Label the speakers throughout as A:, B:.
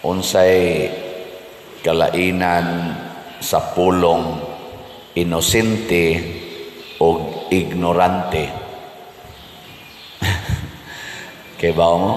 A: unsay kalainan sa pulong inosente o ignorante. Kay ba mo?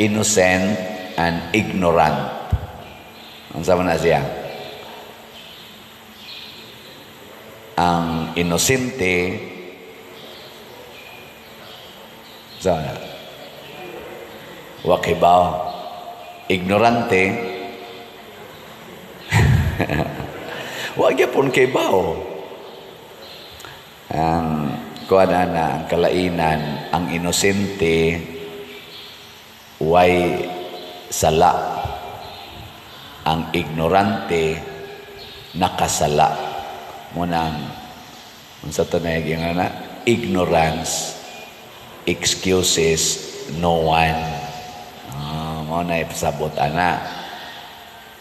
A: Innocent and ignorant. Unsa man na siya? Ang inosente sa wakibaw. Ignorante wag yapon kay bao. Ang kuana na ang kalainan, ang inosente way sala, ang ignorante nakasala. Munang unsa to na yung ignorance excuses no one. Mo na ipasabot ana.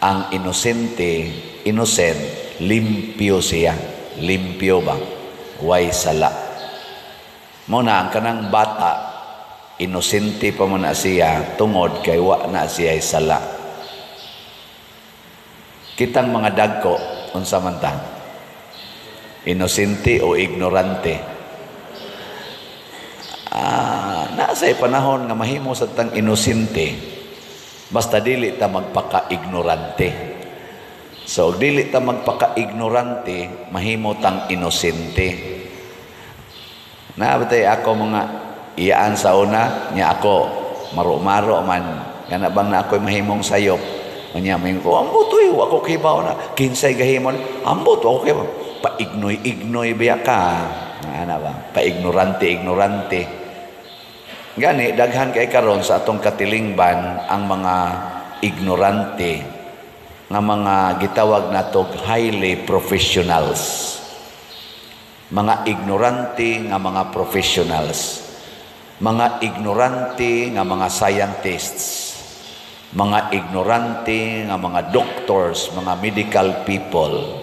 A: Ang inosente, innocent, limpyo siya. Limpyo ba? Way sala. Mo na ang kanang bata, inosente pa mo na siya tungod kay wa na siya sala. Kitang mga dagko unsa man ta? Inosente o ignorante? Nasa'y panahon nga mahimo sa tang inosente, basta dili ta magpaka-ignorante. So, dili ta magpaka-ignorante, mahimo tang inosente. Nabatay ako mga iyaan sa una, niya ako, maro-maro man, kana bang na ako'y mahimong sayop. Kanya, may ko, ambot ako kibaw na, kinsay gahimon, ambot ako kibaw. Pa-ignoy-ignoy biya ka. Ano ba? Pa-ignorante-ignorante. Gani, daghan kay karon sa atong katilingban ang mga ignorante nga mga gitawag natog highly professionals. Mga ignorante nga mga professionals. Mga ignorante nga mga scientists. Mga ignorante nga mga doctors, mga medical people.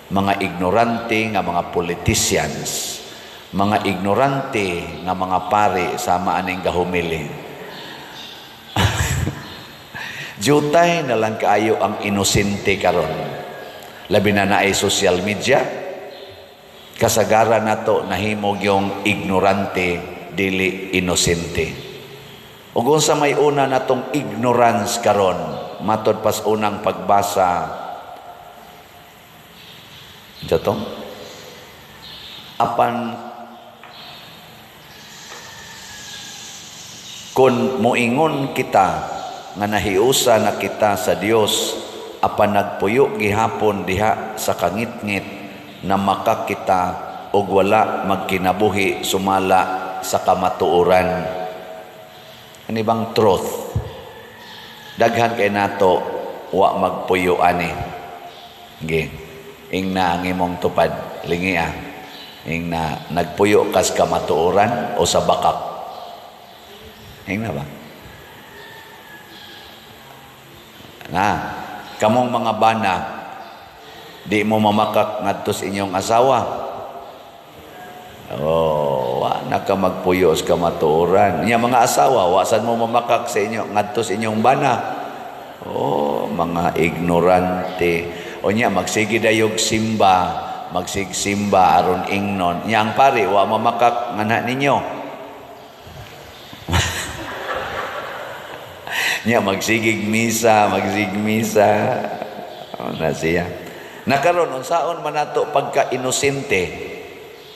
A: Mga ignorante nga mga politicians. Mga ignorante nga mga pare sama aning gahumili. Jutay na lang kaayo ang inosente karon. Labi na naay social media. Kasagaran nato nahimog yung ignorante dili inosente. Ug unsa may una natong ignorance karon, matod pas unang pagbasa. Jatong apan kung moingon kita nga nahiusa na kita sa Dios, apan nagpuyo gihapon diha sa kangitngit na makakita og wala magkinabuhi sumala sa kamatuoran. Ani bang truth? Daghan kay nato wa magpuyo ani. Nggih. Ing na ang imong tupad lingi ing na nagpuyo kas kamatuoran o sa bakak. Hing na ba? Na, kamong mga bana, di mo mamakak ngadto sa inyong asawa. Wa na ka magpuyo sa kamatuoran. Nya mga asawa, wasan mo mamakak sa inyo ngadto sa inyong bana. Mga ignorante. O nya magsige dayog simba, magsigsimba aron ingnon. Nya ang pare wa mamakak ngana ninyo. Nya magsigig misa na siya. Nakaron unsaon man nato pagka-inosente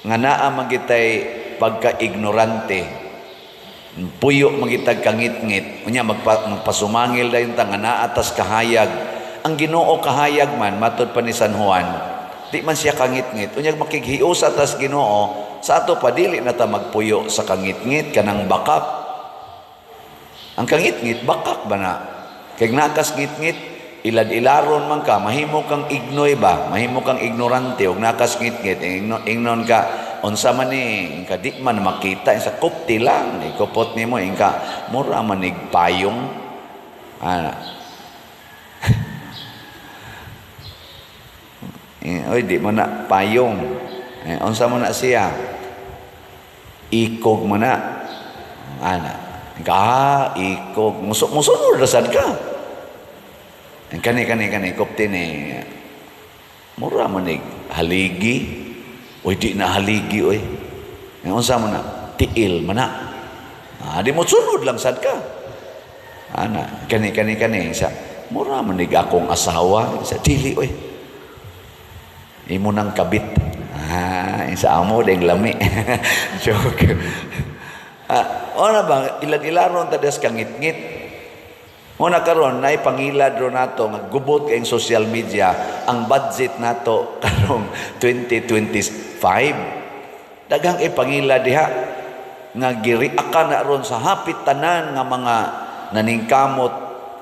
A: nga naa magitay pagka-ignorante. Puyo magitag kangit-ngit. Unya magpasumangil dayon ta nga naa tas kahayag. Ang Ginoo kahayag man matud pa ni San Juan. Di man siya kangit-ngit. Unya makighiusa tas Ginoo sa ato pa dili na ta magpuyo sa kangit-ngit kanang bakak. Ang kangit-ngit, bakak ba na? Kaya nakas ngit-ngit, ilad-ilaron man ka, mahimo kang ignoy ba? Mahimo kang ignorante, o nakas ngit-ngit, ingnon ka, unsa man ni, ka di man makita, sa kupti lang, ikupot ni mo, ka, mura man payong. Oy, di mo na payong. Unsa mo na siya? Ikog mo na. Ikog. Musunod na sad ka. Ang kani kopte ni mura man haligi. Oy di na haligi oy. Ang unsa man na tiil man na. Di mo sunod lang sad ka. Ana kani sa mura man akong asawa sa dili oy. Imo nang kabit. Isa amo deng lami. Joke. Ona ba ilag-ilaron tadas kangit-ngit. Una karon nay pangilad ro nato nga gubot kay social media ang budget nato karong 2025. Daghang ipangilad diha nga giriakan na ron sa hapit tanan nga mga naningkamot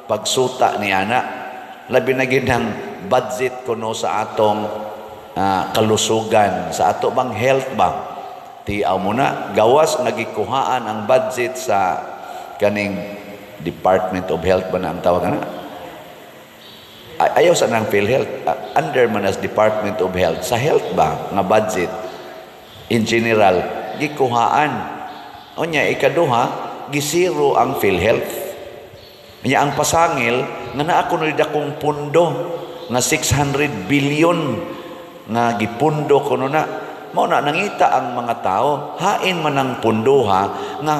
A: pagsuta ni ana. Labi na gid ang budget kuno sa atong kalusugan, sa ato bang health ba. Tiaw mo na gawas nagikuhaan ang budget sa kaning Department of Health ba na ang tawag na? Ayaw sa nang PhilHealth. Under man as Department of Health. Sa health ba nga budget? In general, gikuhaan. O niya, ikaduha, gisiro ang PhilHealth. Niya ang pasangil, nga naako nilid akong pundo, nga 600 billion nga gipundo ko na. Mao na, nangita ang mga tao, hain man ang pundo ha, nga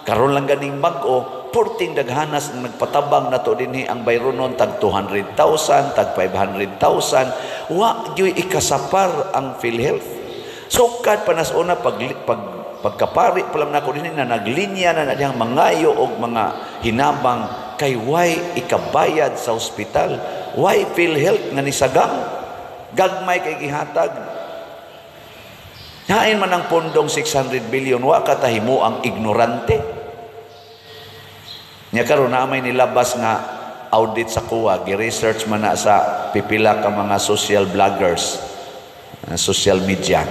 A: karon lang ganing bag-o, porting daghanas ng nagpatabang na to dinhi ang bayronon tag 200,000, tag 500,000. Wa gyoy ikasapar ang PhilHealth. Sukad pa nas una pagkapari pa lang nako dinhi na naglinya na diyang mangayo og mga hinabang kay why ikabayad sa ospital. Why PhilHealth nga nisagang gagmay kay gihatag. Hain man ang pondong 600 billion wa katahimo ang ignorante. Nya karon na may nilabas nga audit sa kuwa, gi-research man na sa pipila ka mga social bloggers, social media.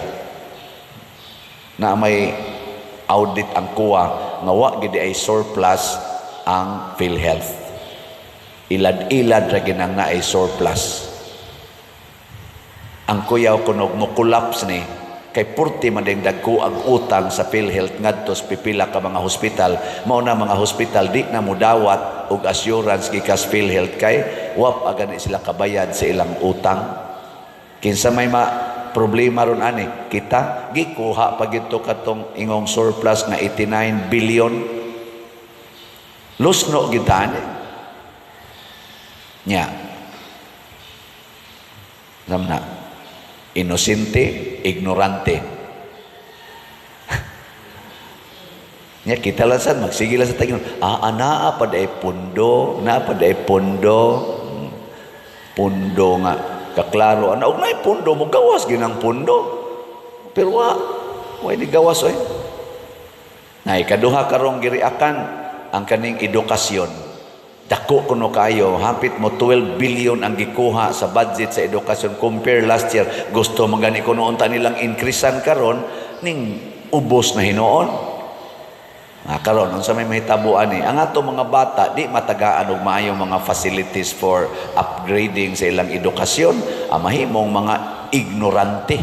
A: Na may audit ang kuwa nga wa gid ay surplus ang PhilHealth. Ilad-ilad ra ginang na ay surplus. Ang kuyaw kunog mo collapse ni kay purti man ding dagko ang utang sa PhilHealth ngadto sa pipila ka mga hospital. Mao na mga hospital di na mudawat og assurance gikas PhilHealth kay wap agani sila kabayad sa ilang utang. Kinsa may problema ron ani kita gikuha pa gito katong ingong surplus nga 89 billion. Lusno gid ani. Nya. Namna inosente, ignorante. Nya kita lasan magsigila sa tagin. Naa pa day pundo, pundo nga kaklaro. Og nay pundo mo gawas ginang pundo. Pero wa ni gawas oy. Nay kaduha karong giriakan ang kaning edukasyon. Dako kuno kayo, hapit mo 12 billion ang gikuha sa budget sa edukasyon compare last year. Gusto magani kuno unta nilang increasean karon ning ubos na hinoon. Karon unsa may mahitabuan ni ang ato mga bata di matagaan og maayong mga facilities for upgrading sa ilang edukasyon, mahimong mga ignorante.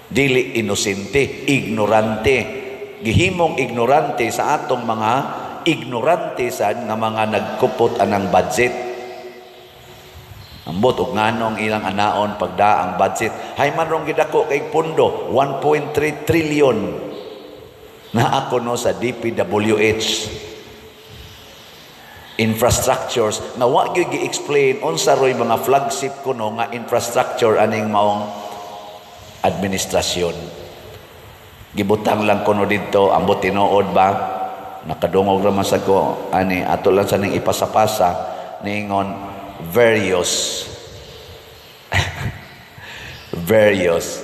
A: Dili inosente, ignorante. Gihimong ignorante sa atong mga ignorante sa nga mga nagkupot anang budget. Ambot og nganong ilang anaon pagda ang budget. Hay man rong gidako kay pundo 1.3 trillion na ako no sa DPWH infrastructures na wa gyud gi-explain unsa roy mga flagship kuno nga infrastructure aning maong administrasyon. Gibutang lang kuno didto ambot tinuod ba nakadungog ra man sa ko ani ato lang sa ning ipasapasa ningon various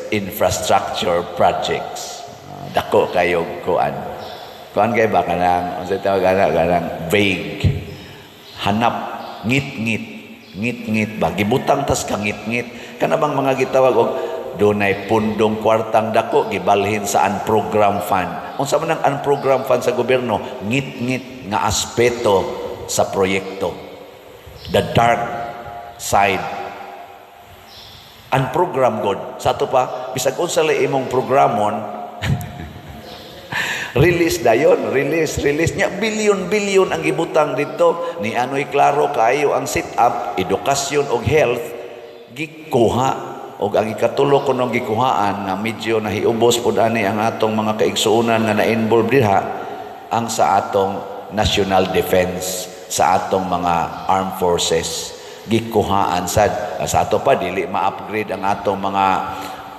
A: infrastructure projects. Dako kayo kuan kay ba kanang unsa tawag kanang vague hanap ngit-ngit ba gibutang tas ka ngit-ngit kana bang mga gitawag og dunay pundong kwartang dako gibalhin sa unprogram fund. Unsa man ang unprogram fund sa gobyerno? Ngit-ngit nga aspeto sa proyekto. The dark side. Unprogram god. Sa ato pa bisag unsa lay imong programon Release dayon, release niya, bilyon ang gibutang dito. Ni ano'y klaro kayo ang sit-up, edukasyon o health, gikuha. O ang ikatulo ko nung gikuhaan na medyo nahiubos po ani ang atong mga kaigsuunan na na-involve diha, ang sa atong national defense, sa atong mga armed forces. Gikuhaan sad. Sa ato pa, dili ma-upgrade ang atong mga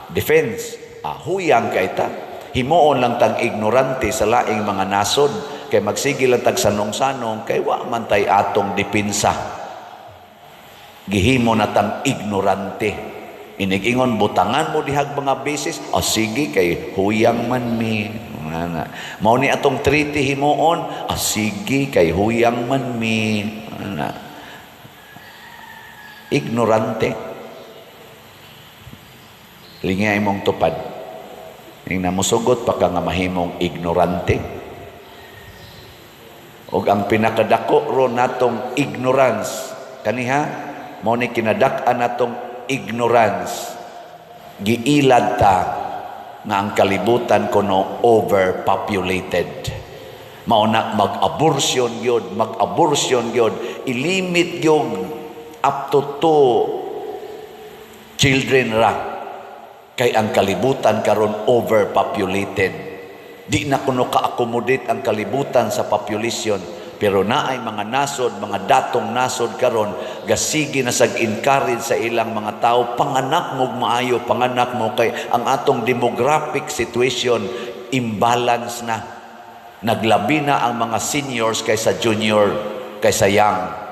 A: defense. Huyang kay ta. Himuon lang tag ignorante sa laing mga nasod, kay magsigil lang tag sanong-sanong, kay wa man tay atong depensa. Gihimo na tang ignorante. Inig-ingon, butangan mo dihag mga basis, sige kay huyang man mi. Mao ni atong treaty himuon, sige kay huyang man mi. Ignorante. Lingay mong tupad. Ning namusugot pa ka nga mahimong ignorante. O ang pinakadako ro natong ignorance, kaniha, mao ni kinadak-an natong ignorance. Giilad ta nga ang kalibutan kuno overpopulated. Mao na mag-abortion gyud, ilimit gyud up to 2 children ra. Kay ang kalibutan karon overpopulated. Di na kuno ka-accommodate ang kalibutan sa population. Pero naay mga nasod, mga datong nasod karon, gasigi na sag-encourage sa ilang mga tao, panganak mo maayo, panganak mo, kay ang atong demographic situation imbalance na. Naglabi na ang mga seniors kaysa junior, kaysa young.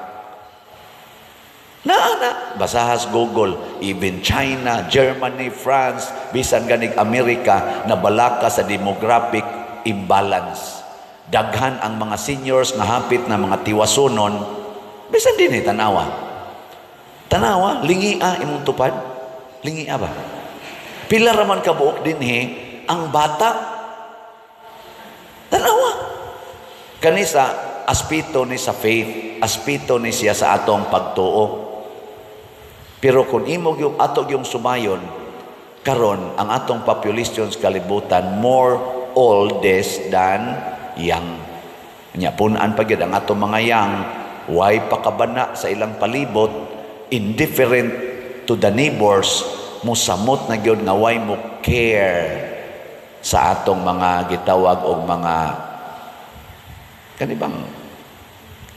A: Basahas Google, even China, Germany, France, bisan ganig Amerika, nabalaka sa demographic imbalance. Daghan ang mga seniors nga hapit na mga tiwasonon, bisan din tanawa. Tanawa, lingia imong tupad. Lingia ba? Pila raman kabuok din ang bata. Tanawa. Kanisa, aspito ni sa faith, aspito ni siya sa atong pagtuo. Pero kung imog yung atog yung sumayon, karon ang atong population sa kalibutan more oldest than young. Nya punan pa gyud ang atong mga young, way pakabana sa ilang palibot, indifferent to the neighbors, musamot na gyud nga way mo care sa atong mga gitawag og mga kanibang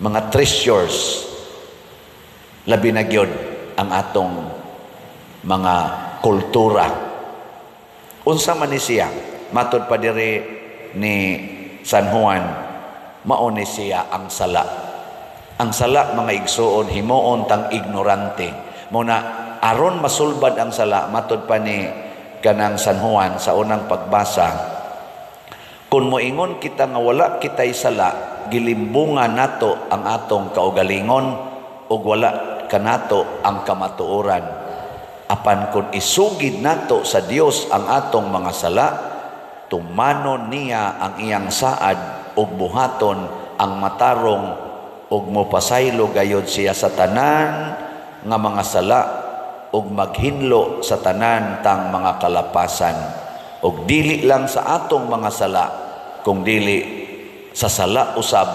A: mga treasures. Labi na gyud ang atong mga kultura. Unsa man ni siya, matod pa diri ni San Juan, mao ni siya ang sala. Ang sala, mga igsuon, himuon tang ignorante. Muna aron masulbad ang sala, matod pa ni kanang San Juan sa unang pagbasa, kung moingon kita nga wala kitay sala, gilimbungan nato ang atong kaugalingon ug wala kanato ang kamatuoran. Apan kung isugid nato sa Dios ang atong mga sala, tumanon niya ang iyang saad ug buhaton ang matarong ug mopasaylo gayod siya sa tanan nga mga sala ug maghinlo sa tanan tang mga kalapasan, ug dili lang sa atong mga sala kung dili sa sala usab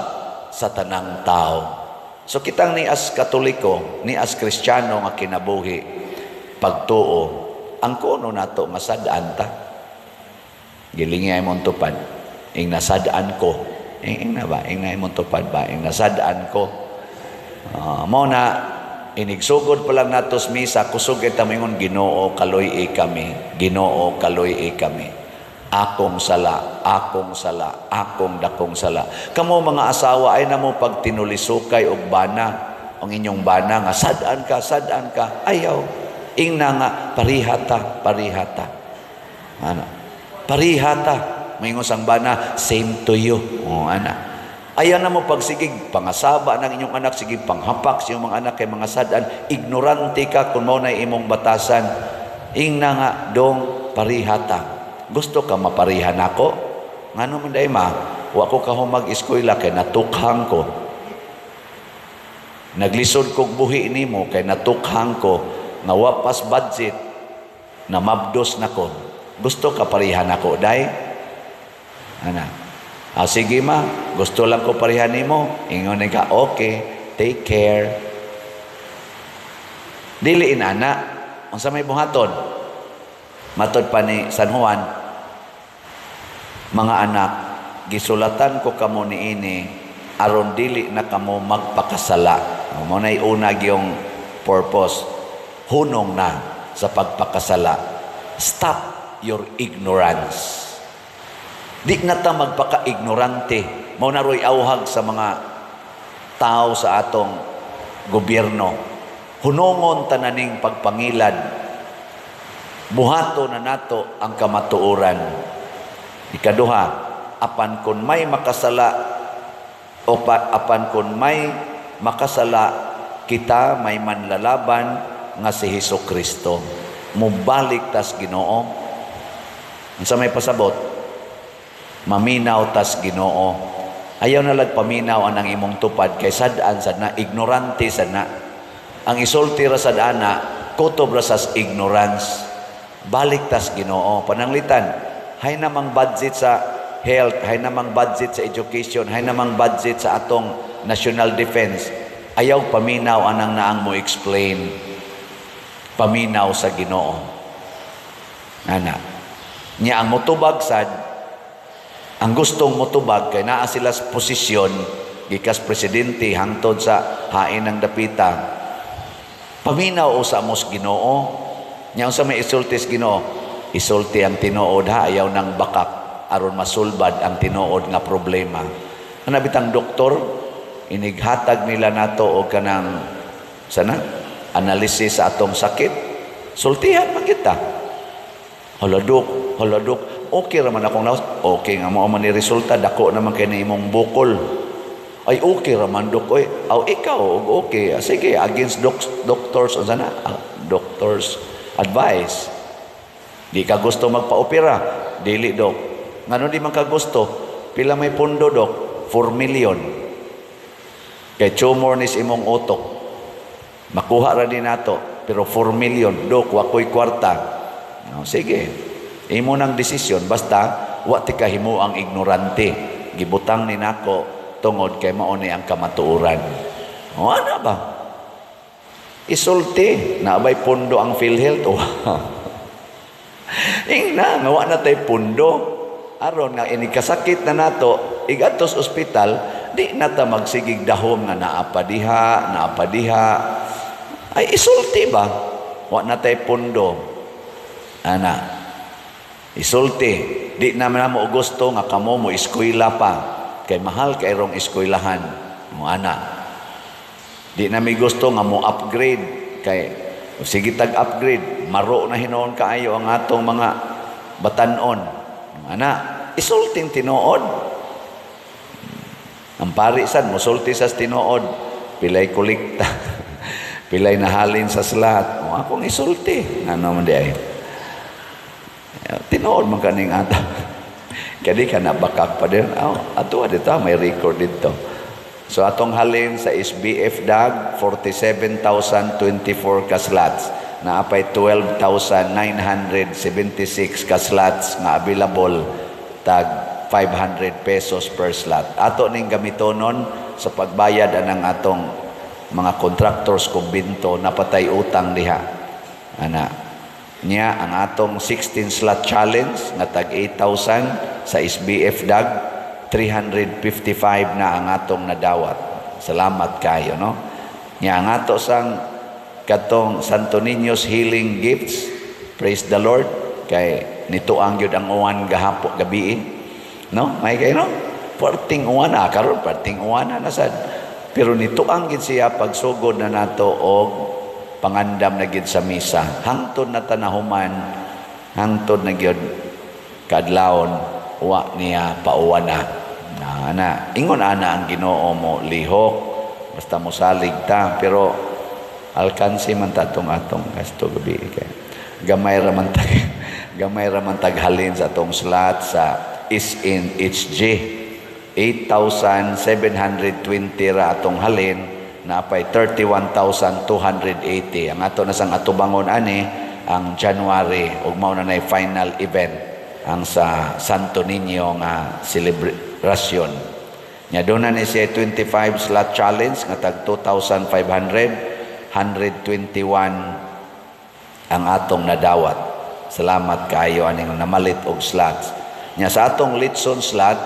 A: sa tanang tao. So kitang ni as Katoliko, ni as Kristiyano nga kinabuhi, pagtuo, ang kuno nato masadaan ta. Gilingay mong tupad, ing nasadaan ko. Ing na ba? Ing na mong tupad ba? Ing nasadaan ko. Mo na, inigsugod pa lang natos misa, kusog ita mingon, Ginoo kaloy kami. Ginoo kaloy kami. Akong sala, akong sala, akong dakong sala. Kamo mga asawa ay namo pag tinulisukay og bana, ang inyong bana nga sadaan ka, ayaw. Ingna nga parihata. Ano? Parihata. Mayingon sang bana, same to you. Ana. Ayaw na mo pagsigig pangasaba ng inyong anak, sige panghapak sa iyong mga anak kay mga sadaan, ignorante ka kung mao na imong batasan. Ingna nga dong parihata. Gusto ka maparihan ako? Ngano man day ma, wa ko ka mag-eskwela kay natukhang ko. Naglisod kog buhi nimo kay natukhang ko nga wapas budget na mabdos nako. Gusto ka parihan ako day? Ana. Sige ma, gusto lang ko parehan nimo. Ingon ka, okay, take care. Dili inana. Unsa may buhaton? Matod pa ni San Juan, mga anak, gisulatan ko kamo niini aron dili na kamo magpakasala. Mo nay una gyung purpose. Hunong na sa pagpakasala. Stop your ignorance. Di na ta magpaka-ignorante. Mao na roy awhag sa mga tao sa atong gobyerno. Hunongon tananing pagpangilad. Buhato na nato ang kamatuoran. Ikaduha, apan kun may makasala o apan kun may makasala, kita may manlalaban nga si Hesukristo. Mubalik tas Ginoo. Unsa may pasabot? Maminaw tas Ginoo. Ayaw na paminaw anang imong tupad kay sad-an sad na ignorante sad na. Ang isulti ra sad ana kutob ra sas ignorance. Balik tas Ginoo. Pananglitan, hay namang budget sa health, hay namang budget sa education, hay namang budget sa atong national defense. Ayaw paminaw anang naang mo explain. Paminaw sa Ginoo. Ana. Nya ang motubag sad, ang gustong motubag kay naa sila sa posisyon gikas presidente hangtod sa hain ng dapita. Paminaw usa mos Ginoo. Nya unsa may isultis Ginoo? Isulti ang tinuod ha, ayaw nang bakak aron masulbad ang tinuod nga problema. Ana bitang doktor, inighatag nila nato og kanang sana analisis sa atong sakit. Sultihan man kita. Haladok, okay raman akong lawas. Okay nga mo man ni resulta, dako naman kay na imong bukol. Ay okay raman dok, oy. Aw ikaw okay. Sige, against doctors o sana, doctors advice. Di ka gusto magpa-opera, dili dok. Ngano di man ka gusto? Pila may pundo dok? 4 million. Kay tumor nis imong utok. Makuha ra din nato, pero 4 million dok wakoy kwarta. No, sige. Imo nang desisyon basta wa ti kahimo ang ignorante. Gibutang ni nako tungod kay mao ni ang kamatuoran. O ana ba? Isulti na bay pundo ang PhilHealth. Ingna nga wa na tay pundo aron nga ini kasakit na nato igatos ospital, di na ta magsigig dahom nga naapa diha. Ay isulti ba? Wa na tay pundo. Ana, isulti. Di naman mo gusto nga kamo mo eskwela pa. Kay mahal kay rong eskwelahan. Mo ana. Di na mi gusto nga mo upgrade. Kay sige tag-upgrade. Maro na hinoon kaayo ang atong mga batanon. Ana, isulting tinuod. Ang parisan, musulti sa tinuod. Pilay kolekta. Pilay nahalin sa slat. O akong isulti. Ano man di ay. Tinuod man kaning ata. Kadi ka nabakak pa din. Ato dito, may record dito. So atong halin sa SBF DAG, 47,024 ka slots. Naapay 12,976 ka slots nga available, tag 500 pesos per slot. Ato ning gamitonon sa pagbayad anang atong mga contractors kumbinto napatay utang diha. Ana. Nya ang atong 16 slot challenge nga tag 8,000 sa SBF DAG, 355 na ang atong nadawat. Salamat kayo, no? Nya ang ato sang katong Santo Niño's Healing Gifts, praise the Lord, kay nituang gyud ang uwan gahapo gabi, no? May kayo, no? Parting uwan na karon, parting uwan na sad. Pero nituang gid siya pagsugod na nato og pangandam na gid sa misa. Hangtod na tanahuman, hangtod na gyud kadlawon wa niya pauwan na. Ana, ingon ana ang Ginoo mo lihok basta mo salig ta, pero alkansi man ta atong gasto gabi kay gamay ra man tag halin sa atong slot sa SNHG. 8,720 ra atong halin, napay 31,280 ang ato na sang atubangon ani ang January ug mao na nay final event ang sa Santo Niño nga rasyon. Nya doon na ni siya 25 slot challenge nga tag 2,500, 121 ang atong nadawat. Salamat kayo aning namalit og slots. Nya sa atong litson slot,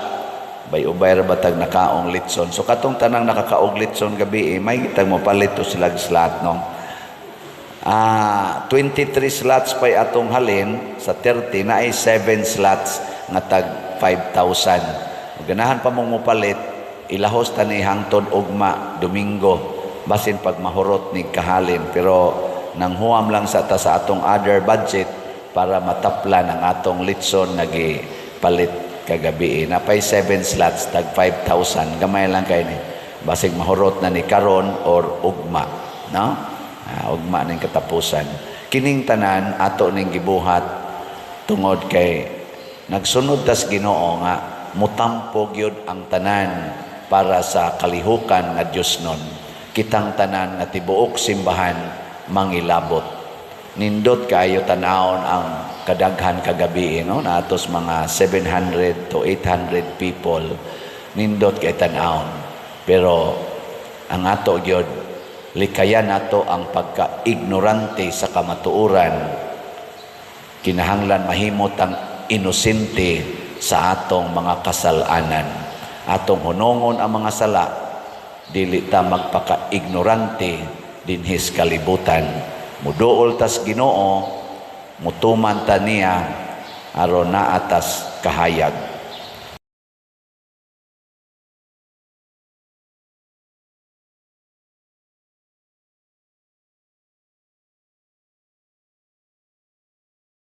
A: bay-ubay ra batag nakaong litson. So katong tanang nakakaog litson gabi, may kitang mopalit to sila slot no. 23 slots pa'y atong halin sa 30 na ay 7 slots nga tag 5,000. Ganahan pa mong mupalit, ilahos ta ni hangtod ugma Domingo basin pag mahurot ni kahalin, pero nanghuam lang sa ta sa atong other budget para mataplan ang atong litson nagi palit kagabi. Napay 7 slots tag 5,000, gamay lang kay ni basig mahurot na ni karon or ugma, no? Ugma ning katapusan. Kining tanan ato ning gibuhat tungod kay nagsunod tas Ginoo nga mutampo gyud ang tanan para sa kalihukan nga Dios nun. Kitang tanan nga tibuok simbahan mangilabot. Nindot kayo tanawon ang kadaghan kagabi no, na atos mga 700 to 800 people. Nindot kay tanawon. Pero ang ato gyud likayan nato ang pagka-ignorante sa kamatuoran. Kinahanglan mahimot ang inosente sa atong mga kasalanan. Atong hunongon ang mga sala, dili ta magpaka-ignorante dinhis kalibutan. Muduol tas Ginoo, mutuman ta niya aron na atas kahayag.